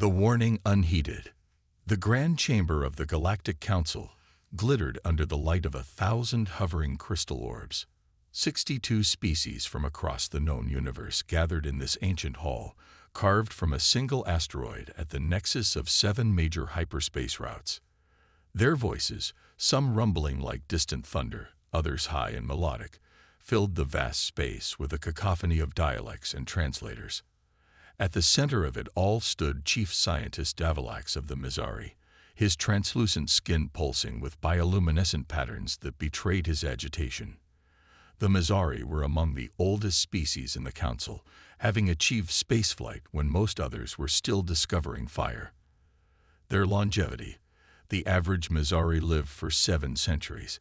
The warning unheeded. The grand chamber of the Galactic Council glittered under the light of 1,000 hovering crystal orbs. 62 species from across the known universe gathered in this ancient hall, carved from a single asteroid at the nexus of 7 major hyperspace routes. Their voices, some rumbling like distant thunder, others high and melodic, filled the vast space with a cacophony of dialects and translators. At the center of it all stood Chief Scientist Davalax of the Mizari, his translucent skin pulsing with bioluminescent patterns that betrayed his agitation. The Mizari were among the oldest species in the Council, having achieved spaceflight when most others were still discovering fire. Their longevity, the average Mizari lived for 7 centuries,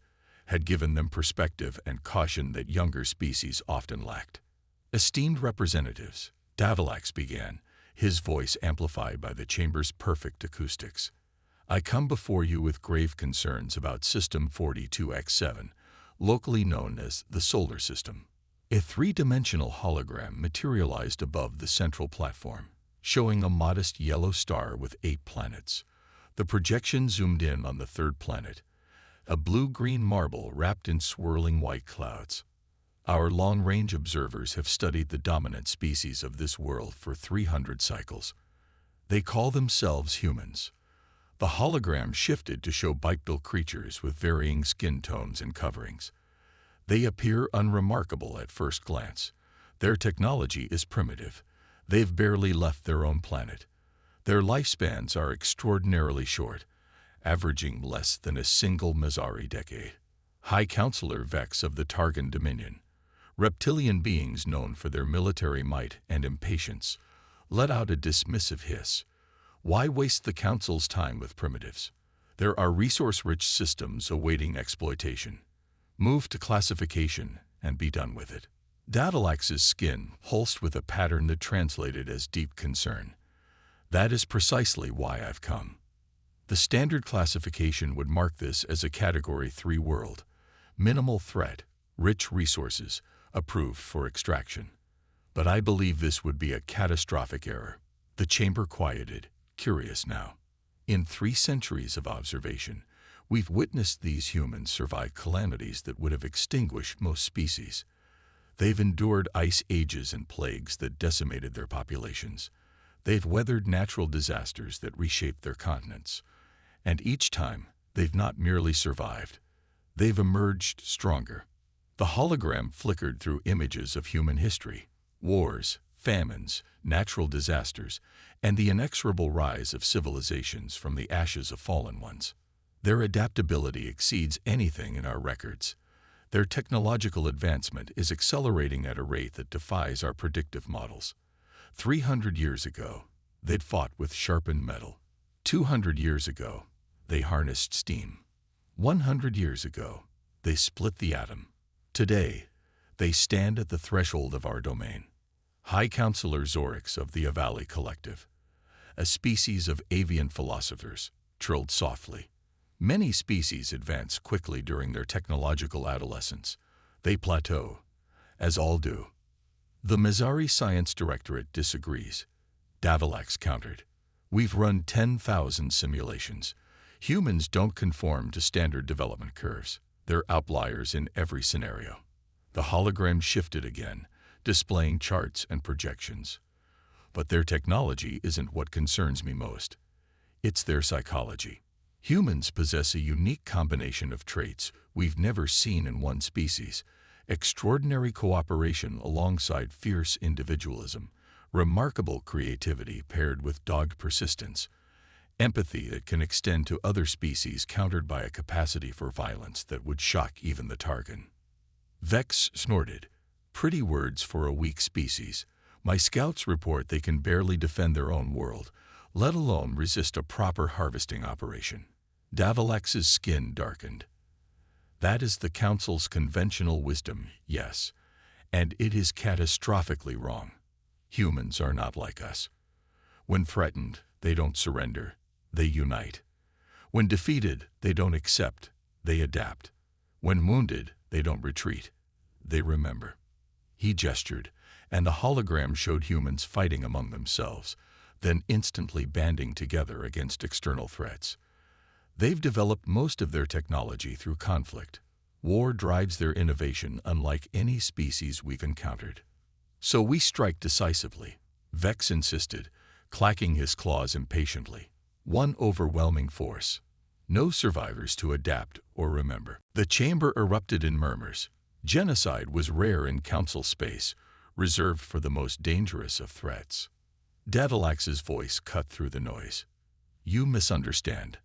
had given them perspective and caution that younger species often lacked. Esteemed representatives, Davalax began, his voice amplified by the chamber's perfect acoustics. I come before you with grave concerns about System 42X7, locally known as the Solar System. A 3-dimensional hologram materialized above the central platform, showing a modest yellow star with 8 planets. The projection zoomed in on the 3rd planet, a blue-green marble wrapped in swirling white clouds. Our long-range observers have studied the dominant species of this world for 300 cycles. They call themselves humans. The hologram shifted to show bipedal creatures with varying skin tones and coverings. They appear unremarkable at first glance. Their technology is primitive. They've barely left their own planet. Their lifespans are extraordinarily short, averaging less than a single Mizari decade. High Counselor Vex of the Targan Dominion, reptilian beings known for their military might and impatience, let out a dismissive hiss. Why waste the Council's time with primitives? There are resource-rich systems awaiting exploitation. Move to classification and be done with it. Davalax's skin pulsed with a pattern that translated as deep concern. That is precisely why I've come. The standard classification would mark this as a Category 3 world. Minimal threat, rich resources, approved for extraction. But I believe this would be a catastrophic error. The chamber quieted, curious now. In 3 centuries of observation, we've witnessed these humans survive calamities that would have extinguished most species. They've endured ice ages and plagues that decimated their populations. They've weathered natural disasters that reshaped their continents. And each time, they've not merely survived. They've emerged stronger. The hologram flickered through images of human history, wars, famines, natural disasters, and the inexorable rise of civilizations from the ashes of fallen ones. Their adaptability exceeds anything in our records. Their technological advancement is accelerating at a rate that defies our predictive models. 300 years ago, they'd fought with sharpened metal. 200 years ago, they harnessed steam. 100 years ago, they split the atom. Today, they stand at the threshold of our domain. High Counselor Zorix of the Avali Collective, a species of avian philosophers, trilled softly. Many species advance quickly during their technological adolescence. They plateau, as all do. The Mizari Science Directorate disagrees. Davalax countered. We've run 10,000 simulations. Humans don't conform to standard development curves. They're outliers in every scenario. The hologram shifted again, displaying charts and projections. But their technology isn't what concerns me most. It's their psychology. Humans possess a unique combination of traits we've never seen in one species: extraordinary cooperation alongside fierce individualism, remarkable creativity paired with dogged persistence, empathy that can extend to other species countered by a capacity for violence that would shock even the Targan. Vex snorted. Pretty words for a weak species. My scouts report they can barely defend their own world, let alone resist a proper harvesting operation. Davalax's skin darkened. That is the Council's conventional wisdom, yes, and it is catastrophically wrong. Humans are not like us. When threatened, they don't surrender. They unite. When defeated, they don't accept. They adapt. When wounded, they don't retreat. They remember. He gestured, and the hologram showed humans fighting among themselves, then instantly banding together against external threats. They've developed most of their technology through conflict. War drives their innovation unlike any species we've encountered. So we strike decisively, Vex insisted, clacking his claws impatiently. One overwhelming force. No survivors to adapt or remember. The chamber erupted in murmurs. Genocide was rare in council space, reserved for the most dangerous of threats. Davilax's voice cut through the noise. You misunderstand.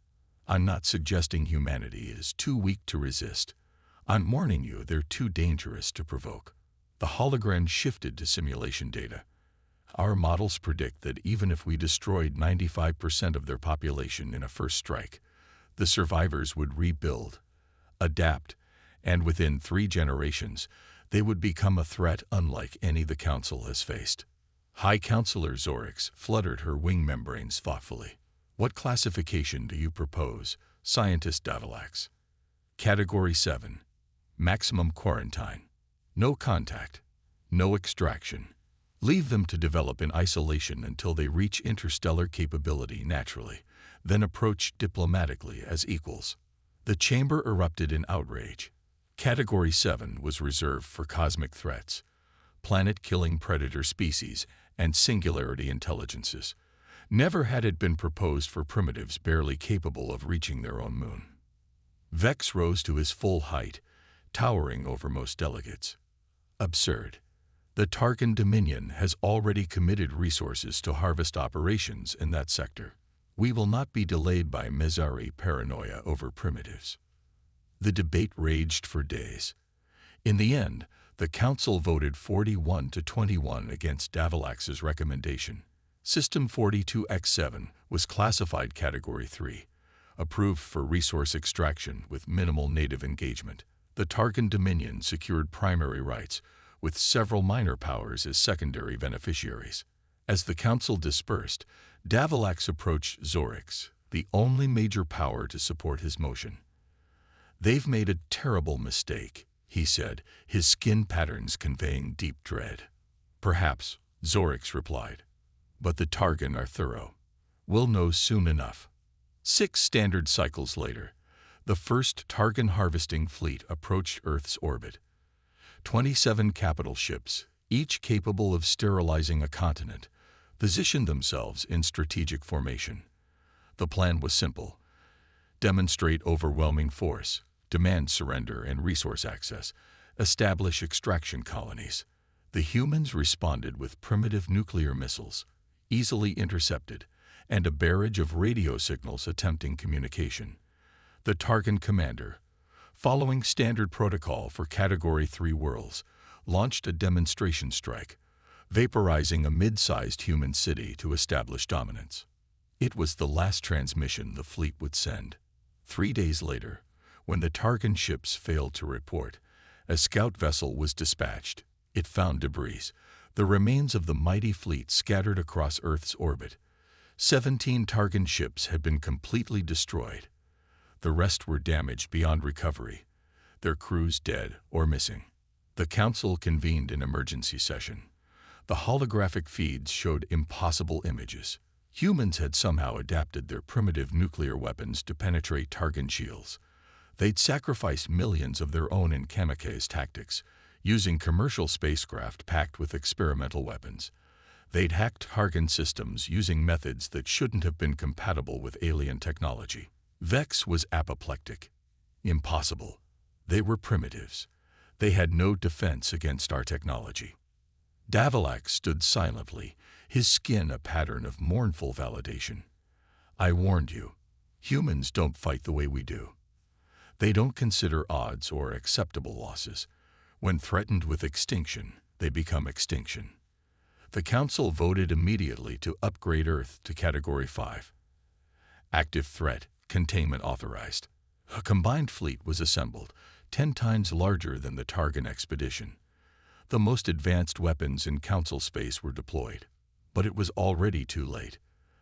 I'm not suggesting humanity is too weak to resist. I'm warning you they're too dangerous to provoke. The hologram shifted to simulation data. Our models predict that even if we destroyed 95% of their population in a first strike, the survivors would rebuild, adapt, and within 3 generations, they would become a threat unlike any the Council has faced. High Counselor Zorix fluttered her wing membranes thoughtfully. What classification do you propose, Scientist Davilax? Category 7. Maximum quarantine. No contact. No extraction. Leave them to develop in isolation until they reach interstellar capability naturally, then approach diplomatically as equals. The chamber erupted in outrage. Category 7 was reserved for cosmic threats, planet-killing predator species, and singularity intelligences. Never had it been proposed for primitives barely capable of reaching their own moon. Vex rose to his full height, towering over most delegates. Absurd. The Tarkin Dominion has already committed resources to harvest operations in that sector. We will not be delayed by Mezari paranoia over primitives. The debate raged for days. In the end, the Council voted 41 to 21 against Davilax's recommendation. System 42X7 was classified Category 3, approved for resource extraction with minimal native engagement. The Tarkin Dominion secured primary rights, with several minor powers as secondary beneficiaries. As the Council dispersed, Davilax approached Zorix, the only major power to support his motion. They've made a terrible mistake, he said, his skin patterns conveying deep dread. Perhaps, Zorix replied. But the Targan are thorough. We'll know soon enough. 6 standard cycles later, the first Targan harvesting fleet approached Earth's orbit. 27 capital ships, each capable of sterilizing a continent, positioned themselves in strategic formation. The plan was simple. Demonstrate overwhelming force, demand surrender and resource access, establish extraction colonies. The humans responded with primitive nuclear missiles, easily intercepted, and a barrage of radio signals attempting communication. The Targan commander, following standard protocol for Category 3 worlds, launched a demonstration strike, vaporizing a mid-sized human city to establish dominance. It was the last transmission the fleet would send. 3 days later, when the Targan ships failed to report, a scout vessel was dispatched. It found debris, the remains of the mighty fleet scattered across Earth's orbit. 17 Targan ships had been completely destroyed. The rest were damaged beyond recovery, their crews dead or missing. The Council convened an emergency session. The holographic feeds showed impossible images. Humans had somehow adapted their primitive nuclear weapons to penetrate Targan shields. They'd sacrificed millions of their own in kamikaze tactics, using commercial spacecraft packed with experimental weapons. They'd hacked Targan systems using methods that shouldn't have been compatible with alien technology. Vex was apoplectic. Impossible. They were primitives. They had no defense against our technology. Davilax stood silently, his skin a pattern of mournful validation. I warned you. Humans don't fight the way we do. They don't consider odds or acceptable losses. When threatened with extinction, they become extinction. The Council voted immediately to upgrade Earth to Category 5. Active threat, containment authorized. A combined fleet was assembled, 10 times larger than the Targan expedition. The most advanced weapons in Council space were deployed. But it was already too late.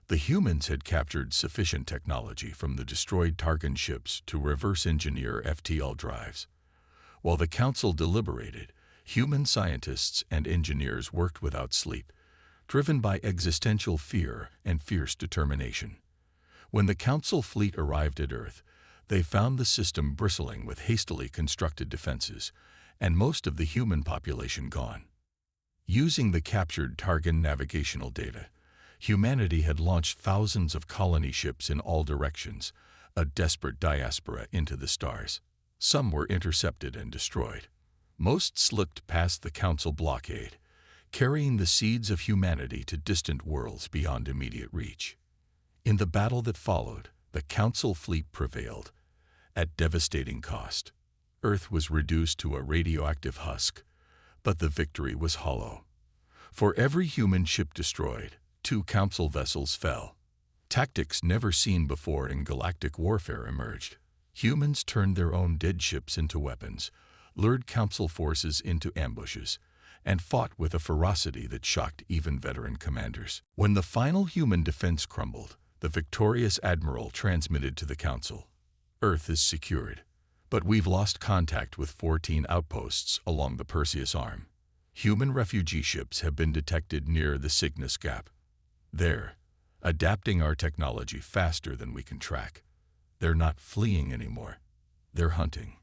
The humans had captured sufficient technology from the destroyed Targan ships to reverse engineer FTL drives. While the Council deliberated, human scientists and engineers worked without sleep, driven by existential fear and fierce determination. When the Council fleet arrived at Earth, they found the system bristling with hastily constructed defenses, and most of the human population gone. Using the captured Targan navigational data, humanity had launched thousands of colony ships in all directions, a desperate diaspora into the stars. Some were intercepted and destroyed. Most slipped past the Council blockade, carrying the seeds of humanity to distant worlds beyond immediate reach. In the battle that followed, the Council fleet prevailed, at devastating cost. Earth was reduced to a radioactive husk, but the victory was hollow. For every human ship destroyed, 2 Council vessels fell. Tactics never seen before in galactic warfare emerged. Humans turned their own dead ships into weapons, lured Council forces into ambushes, and fought with a ferocity that shocked even veteran commanders. When the final human defense crumbled, the victorious admiral transmitted to the Council, "Earth is secured, but we've lost contact with 14 outposts along the Perseus Arm. Human refugee ships have been detected near the Cygnus Gap. They're adapting our technology faster than we can track. They're not fleeing anymore. They're hunting."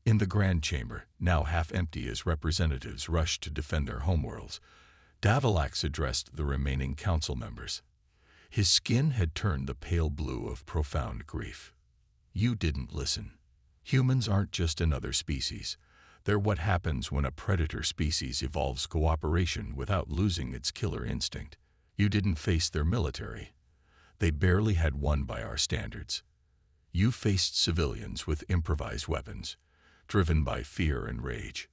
In the Grand Chamber, now half empty as representatives rushed to defend their homeworlds, Davalax addressed the remaining Council members. His skin had turned the pale blue of profound grief. "You didn't listen. Humans aren't just another species. They're what happens when a predator species evolves cooperation without losing its killer instinct. You didn't face their military. They barely had one by our standards. You faced civilians with improvised weapons, driven by fear and rage."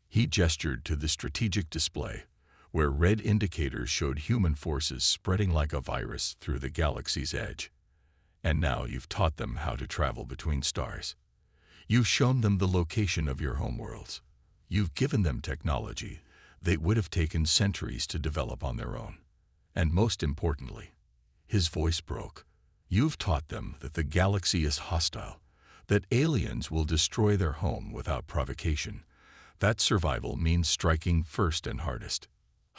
He gestured to the strategic display, where red indicators showed human forces spreading like a virus through the galaxy's edge. "And now you've taught them how to travel between stars. You've shown them the location of your homeworlds. You've given them technology they would have taken centuries to develop on their own. And most importantly," his voice broke, "you've taught them that the galaxy is hostile, that aliens will destroy their home without provocation, that survival means striking first and hardest."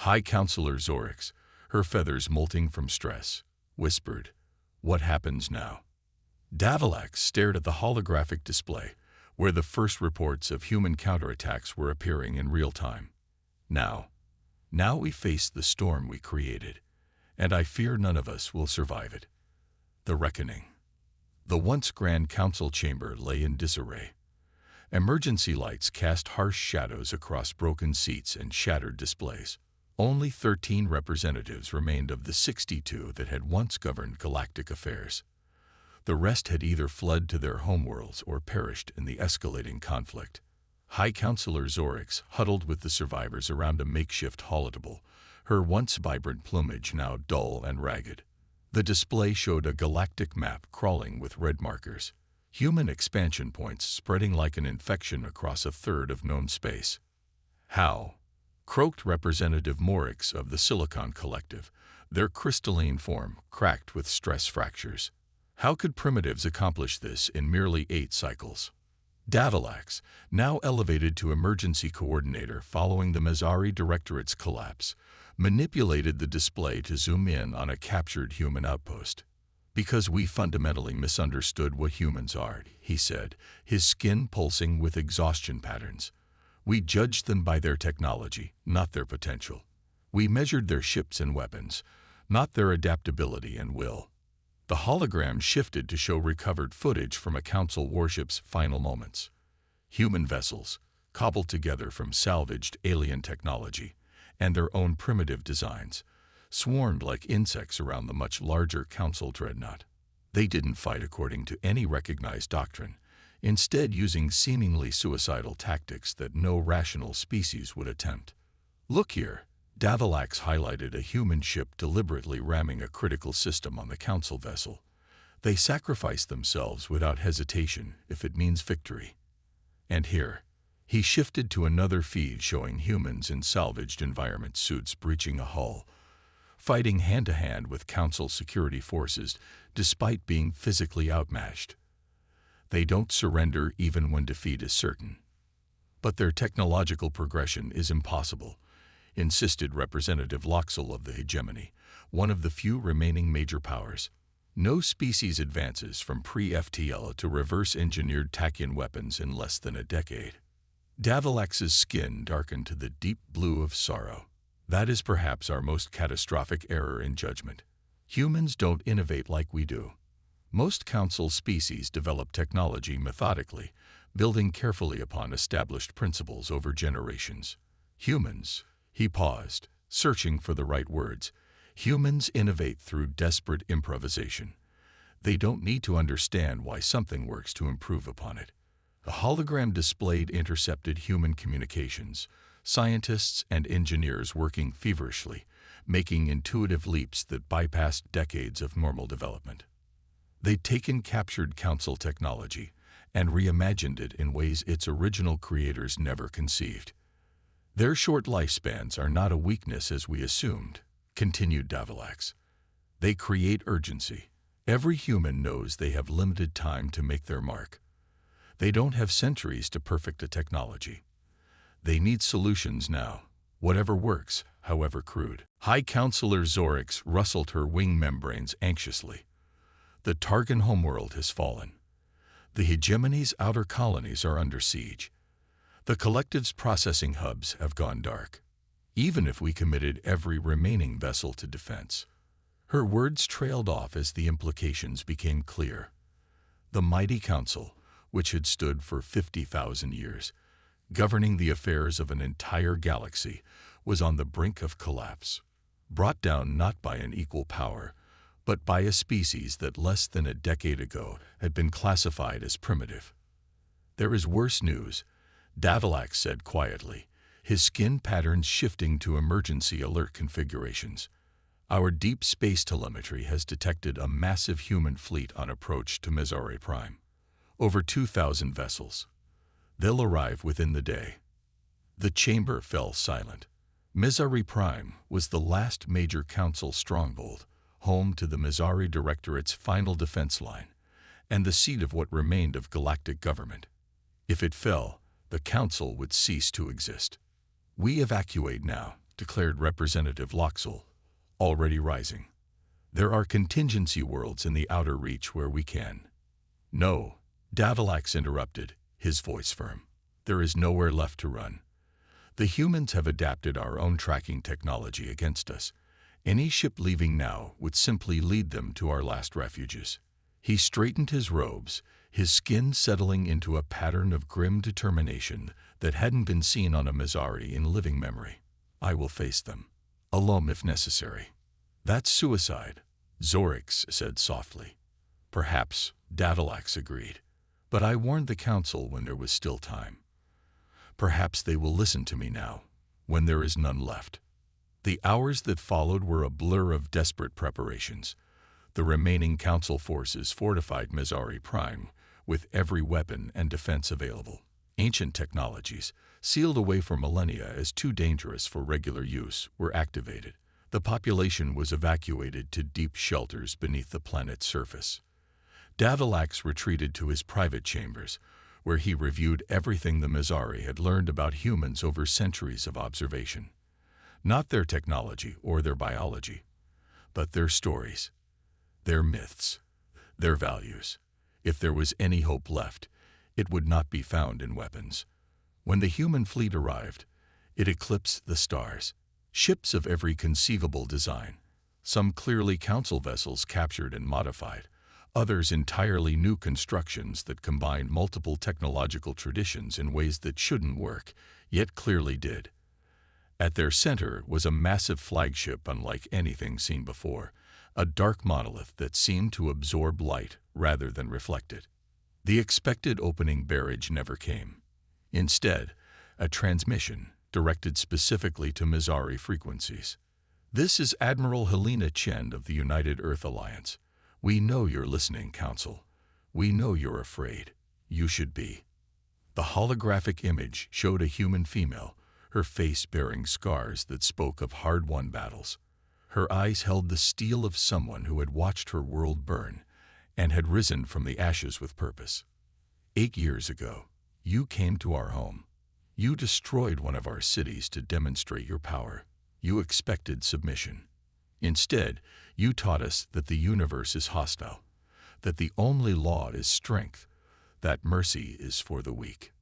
High Counselor Zorix, her feathers molting from stress, whispered, "What happens now?" Davalax stared at the holographic display, where the first reports of human counterattacks were appearing in real time. Now we face the storm we created, and I fear none of us will survive it. The reckoning. The once Grand Council chamber lay in disarray. Emergency lights cast harsh shadows across broken seats and shattered displays. Only 13 representatives remained of the 62 that had once governed galactic affairs. The rest had either fled to their homeworlds or perished in the escalating conflict. High Counselor Zorix huddled with the survivors around a makeshift holotable, her once vibrant plumage now dull and ragged. The display showed a galactic map crawling with red markers, human expansion points spreading like an infection across a third of known space. "How?" croaked Representative Morix of the Silicon Collective, their crystalline form cracked with stress fractures. "How could primitives accomplish this in merely 8 cycles?" Davalax, now elevated to emergency coordinator following the Mazzari Directorate's collapse, manipulated the display to zoom in on a captured human outpost. "Because we fundamentally misunderstood what humans are," he said, his skin pulsing with exhaustion patterns. "We judged them by their technology, not their potential. We measured their ships and weapons, not their adaptability and will." The hologram shifted to show recovered footage from a Council warship's final moments. Human vessels, cobbled together from salvaged alien technology and their own primitive designs, swarmed like insects around the much larger Council dreadnought. They didn't fight according to any recognized doctrine, instead using seemingly suicidal tactics that no rational species would attempt. "Look here." Davalax highlighted a human ship deliberately ramming a critical system on the Council vessel. "They sacrifice themselves without hesitation if it means victory." And here, he shifted to another feed showing humans in salvaged environment suits breaching a hull, fighting hand-to-hand with Council security forces despite being physically outmatched. They don't surrender even when defeat is certain. But their technological progression is impossible. insisted Representative Loxel of the hegemony, one of the few remaining major powers. No species advances from pre-FTL to reverse-engineered Tachyon weapons in less than a decade. Davilax's skin darkened to the deep blue of sorrow. That is perhaps our most catastrophic error in judgment. Humans don't innovate like we do. Most council species develop technology methodically, building carefully upon established principles over generations. Humans, he paused, searching for the right words. Humans innovate through desperate improvisation. They don't need to understand why something works to improve upon it. A hologram displayed intercepted human communications, scientists and engineers working feverishly, making intuitive leaps that bypassed decades of normal development. They'd taken captured council technology and reimagined it in ways its original creators never conceived. Their short lifespans are not a weakness as we assumed, continued Davilax. They create urgency. Every human knows they have limited time to make their mark. They don't have centuries to perfect a technology. They need solutions now, whatever works, however crude. High Counselor Zorix rustled her wing membranes anxiously. The Targan homeworld has fallen. The hegemony's outer colonies are under siege. The collective's processing hubs have gone dark. Even if we committed every remaining vessel to defense. Her words trailed off as the implications became clear. The mighty council, which had stood for 50,000 years, governing the affairs of an entire galaxy, was on the brink of collapse, brought down not by an equal power, but by a species that less than a decade ago had been classified as primitive. There is worse news, Davilax said quietly, his skin patterns shifting to emergency alert configurations. Our deep space telemetry has detected a massive human fleet on approach to Mizari Prime. Over 2,000 vessels. They'll arrive within the day. The chamber fell silent. Mizari Prime was the last major council stronghold, home to the Mizari Directorate's final defense line, and the seat of what remained of galactic government. If it fell, the council would cease to exist. We evacuate now, declared Representative Loxel, already rising. There are contingency worlds in the outer reach where we can. No, Davilax interrupted, his voice firm. There is nowhere left to run. The humans have adapted our own tracking technology against us. Any ship leaving now would simply lead them to our last refuges. He straightened his robes, his skin settling into a pattern of grim determination that hadn't been seen on a Mizari in living memory. I will face them, alone if necessary. That's suicide, Zorix said softly. Perhaps, Davilax agreed. But I warned the council when there was still time. Perhaps they will listen to me now, when there is none left. The hours that followed were a blur of desperate preparations. The remaining council forces fortified Mizari Prime with every weapon and defense available. Ancient technologies, sealed away for millennia as too dangerous for regular use, were activated. The population was evacuated to deep shelters beneath the planet's surface. Davilax retreated to his private chambers, where he reviewed everything the Mizari had learned about humans over centuries of observation. Not their technology or their biology, but their stories, their myths, their values. If there was any hope left, it would not be found in weapons. When the human fleet arrived, it eclipsed the stars. Ships of every conceivable design, some clearly council vessels captured and modified, others entirely new constructions that combined multiple technological traditions in ways that shouldn't work, yet clearly did. At their center was a massive flagship unlike anything seen before, a dark monolith that seemed to absorb light rather than reflect it. The expected opening barrage never came. Instead, a transmission directed specifically to Mizari frequencies. This is Admiral Helena Chen of the United Earth Alliance. We know you're listening, Council. We know you're afraid. You should be. The holographic image showed a human female, her face bearing scars that spoke of hard-won battles. Her eyes held the steel of someone who had watched her world burn and had risen from the ashes with purpose. 8 years ago, you came to our home. You destroyed one of our cities to demonstrate your power. You expected submission. Instead, you taught us that the universe is hostile, that the only law is strength, that mercy is for the weak.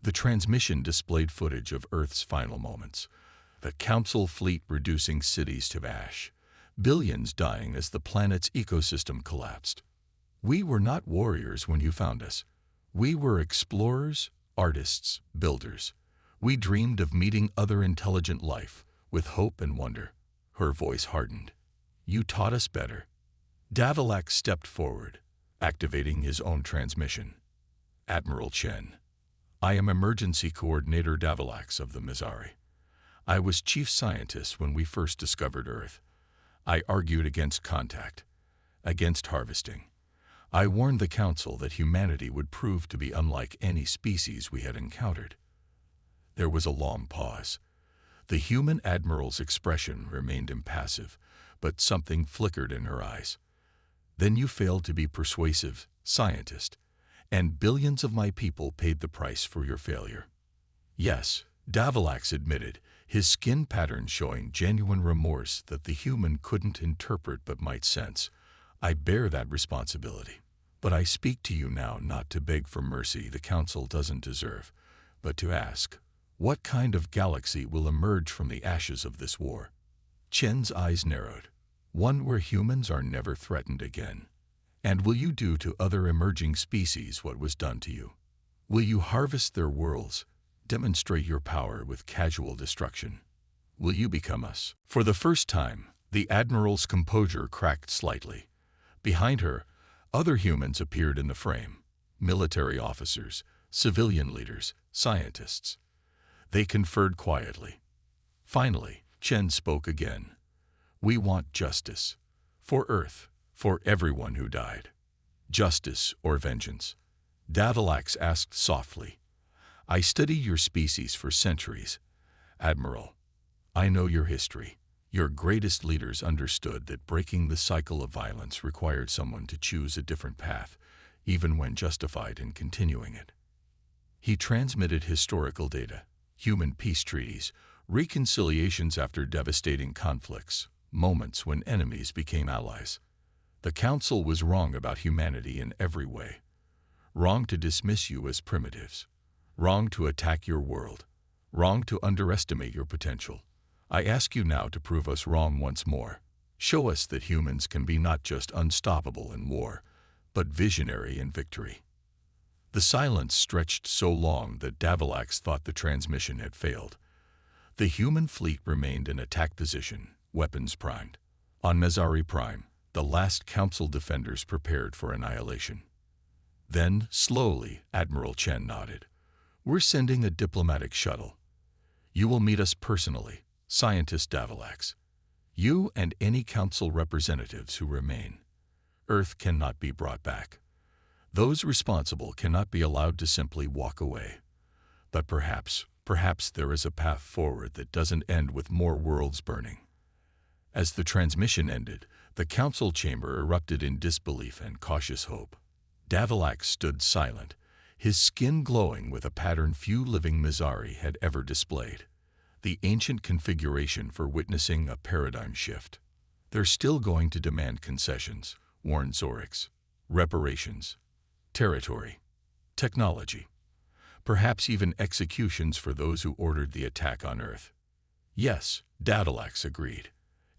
The transmission displayed footage of Earth's final moments, the Council fleet reducing cities to ash, billions dying as the planet's ecosystem collapsed. We were not warriors when you found us. We were explorers, artists, builders. We dreamed of meeting other intelligent life with hope and wonder. Her voice hardened. You taught us better. Davalax stepped forward, activating his own transmission. Admiral Chen. I am Emergency Coordinator Davalax of the Mizari. I was chief scientist when we first discovered Earth. I argued against contact, against harvesting. I warned the Council that humanity would prove to be unlike any species we had encountered. There was a long pause. The human admiral's expression remained impassive, but something flickered in her eyes. Then you failed to be persuasive, scientist, and billions of my people paid the price for your failure. Yes, Davalax admitted, his skin pattern showing genuine remorse that the human couldn't interpret but might sense. I bear that responsibility. But I speak to you now not to beg for mercy the Council doesn't deserve, but to ask, what kind of galaxy will emerge from the ashes of this war? Chen's eyes narrowed. One where humans are never threatened again. And will you do to other emerging species what was done to you? Will you harvest their worlds, demonstrate your power with casual destruction? Will you become us? For the first time, the Admiral's composure cracked slightly. Behind her, other humans appeared in the frame. Military officers, civilian leaders, scientists. They conferred quietly. Finally, Chen spoke again. We want justice. For Earth, for everyone who died. Justice or vengeance? Davalax asked softly. I studied your species for centuries. Admiral, I know your history. Your greatest leaders understood that breaking the cycle of violence required someone to choose a different path, even when justified in continuing it. He transmitted historical data, human peace treaties, reconciliations after devastating conflicts, moments when enemies became allies. The Council was wrong about humanity in every way. Wrong to dismiss you as primitives. Wrong to attack your world. Wrong to underestimate your potential. I ask you now to prove us wrong once more. Show us that humans can be not just unstoppable in war, but visionary in victory. The silence stretched so long that Davalax thought the transmission had failed. The human fleet remained in attack position, weapons primed. On Mizari Prime, the last Council defenders prepared for annihilation. Then, slowly, Admiral Chen nodded. We're sending a diplomatic shuttle. You will meet us personally, Scientist Davalax. You and any Council representatives who remain. Earth cannot be brought back. Those responsible cannot be allowed to simply walk away. But perhaps there is a path forward that doesn't end with more worlds burning. As the transmission ended, the Council chamber erupted in disbelief and cautious hope. Davalax stood silent, his skin glowing with a pattern few living Mizari had ever displayed. The ancient configuration for witnessing a paradigm shift. They're still going to demand concessions, warned Zorix. Reparations. Territory. Technology. Perhaps even executions for those who ordered the attack on Earth. Yes, Davalax agreed.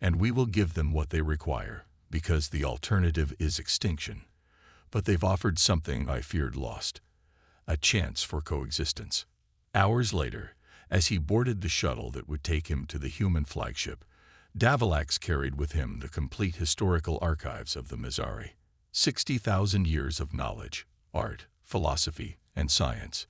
And we will give them what they require, because the alternative is extinction. But they've offered something I feared lost. A chance for coexistence. Hours later, as he boarded the shuttle that would take him to the human flagship, Davalax carried with him the complete historical archives of the Mizari. 60,000 years of knowledge, art, philosophy, and science.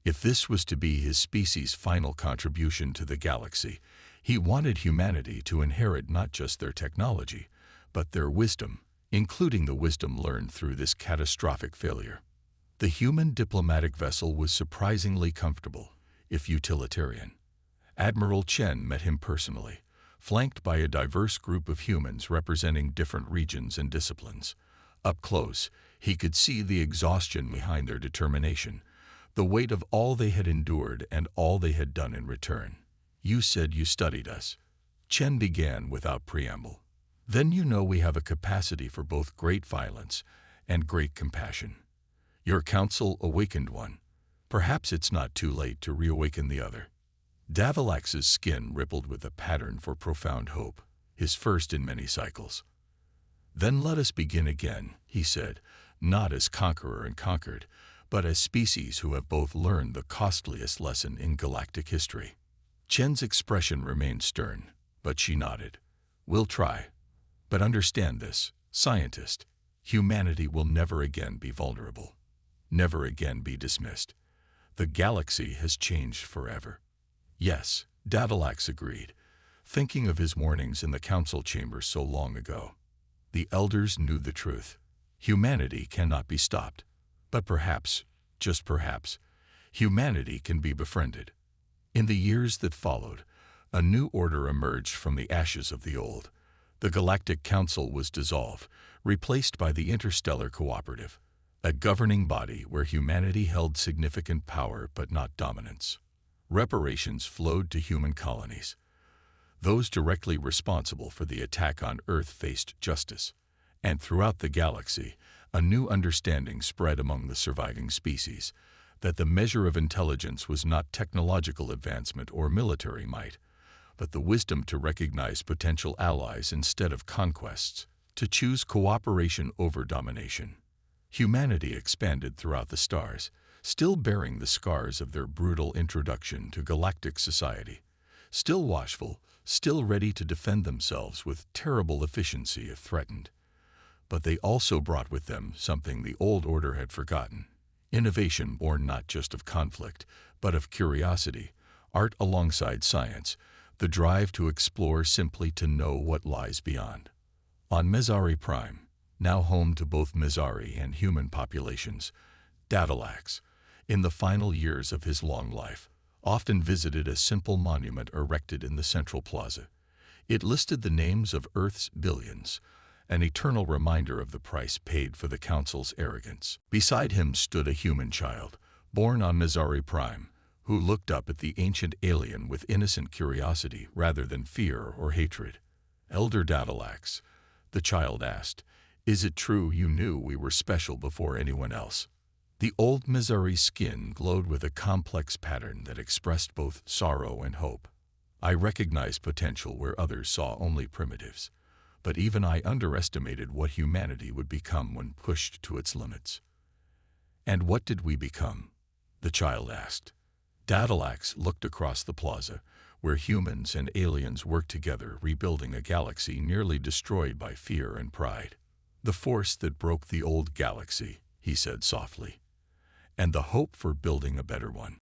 If this was to be his species' final contribution to the galaxy, he wanted humanity to inherit not just their technology, but their wisdom, including the wisdom learned through this catastrophic failure. The human diplomatic vessel was surprisingly comfortable, if utilitarian. Admiral Chen met him personally, flanked by a diverse group of humans representing different regions and disciplines. Up close, he could see the exhaustion behind their determination, the weight of all they had endured and all they had done in return. You said you studied us. Chen began without preamble. Then you know we have a capacity for both great violence and great compassion. Your counsel awakened one. Perhaps it's not too late to reawaken the other. Davilax's skin rippled with a pattern for profound hope, his first in many cycles. Then let us begin again, he said, not as conqueror and conquered, but as species who have both learned the costliest lesson in galactic history. Chen's expression remained stern, but she nodded. We'll try. But understand this, scientist, humanity will never again be vulnerable, never again be dismissed. The galaxy has changed forever. Yes, Davilax agreed, thinking of his mornings in the council chamber so long ago. The elders knew the truth. Humanity cannot be stopped. But perhaps, just perhaps, humanity can be befriended. In the years that followed, a new order emerged from the ashes of the old. The Galactic Council was dissolved, replaced by the Interstellar Cooperative, a governing body where humanity held significant power but not dominance. Reparations flowed to human colonies. Those directly responsible for the attack on Earth faced justice. And throughout the galaxy, a new understanding spread among the surviving species, that the measure of intelligence was not technological advancement or military might, but the wisdom to recognize potential allies instead of conquests, to choose cooperation over domination. Humanity expanded throughout the stars, still bearing the scars of their brutal introduction to galactic society, still watchful, still ready to defend themselves with terrible efficiency if threatened. But they also brought with them something the old order had forgotten: innovation born not just of conflict, but of curiosity, art alongside science, the drive to explore simply to know what lies beyond. On Mizari Prime, now home to both Mizari and human populations, Davilax, in the final years of his long life, often visited a simple monument erected in the central plaza. It listed the names of Earth's billions, an eternal reminder of the price paid for the Council's arrogance. Beside him stood a human child, born on Mizari Prime, who looked up at the ancient alien with innocent curiosity rather than fear or hatred. Elder Davilax, the child asked, is it true you knew we were special before anyone else? The old Mizari's skin glowed with a complex pattern that expressed both sorrow and hope. I recognized potential where others saw only primitives, but even I underestimated what humanity would become when pushed to its limits. And what did we become? The child asked. Davilax looked across the plaza, where humans and aliens worked together rebuilding a galaxy nearly destroyed by fear and pride. The force that broke the old galaxy, he said softly, and the hope for building a better one.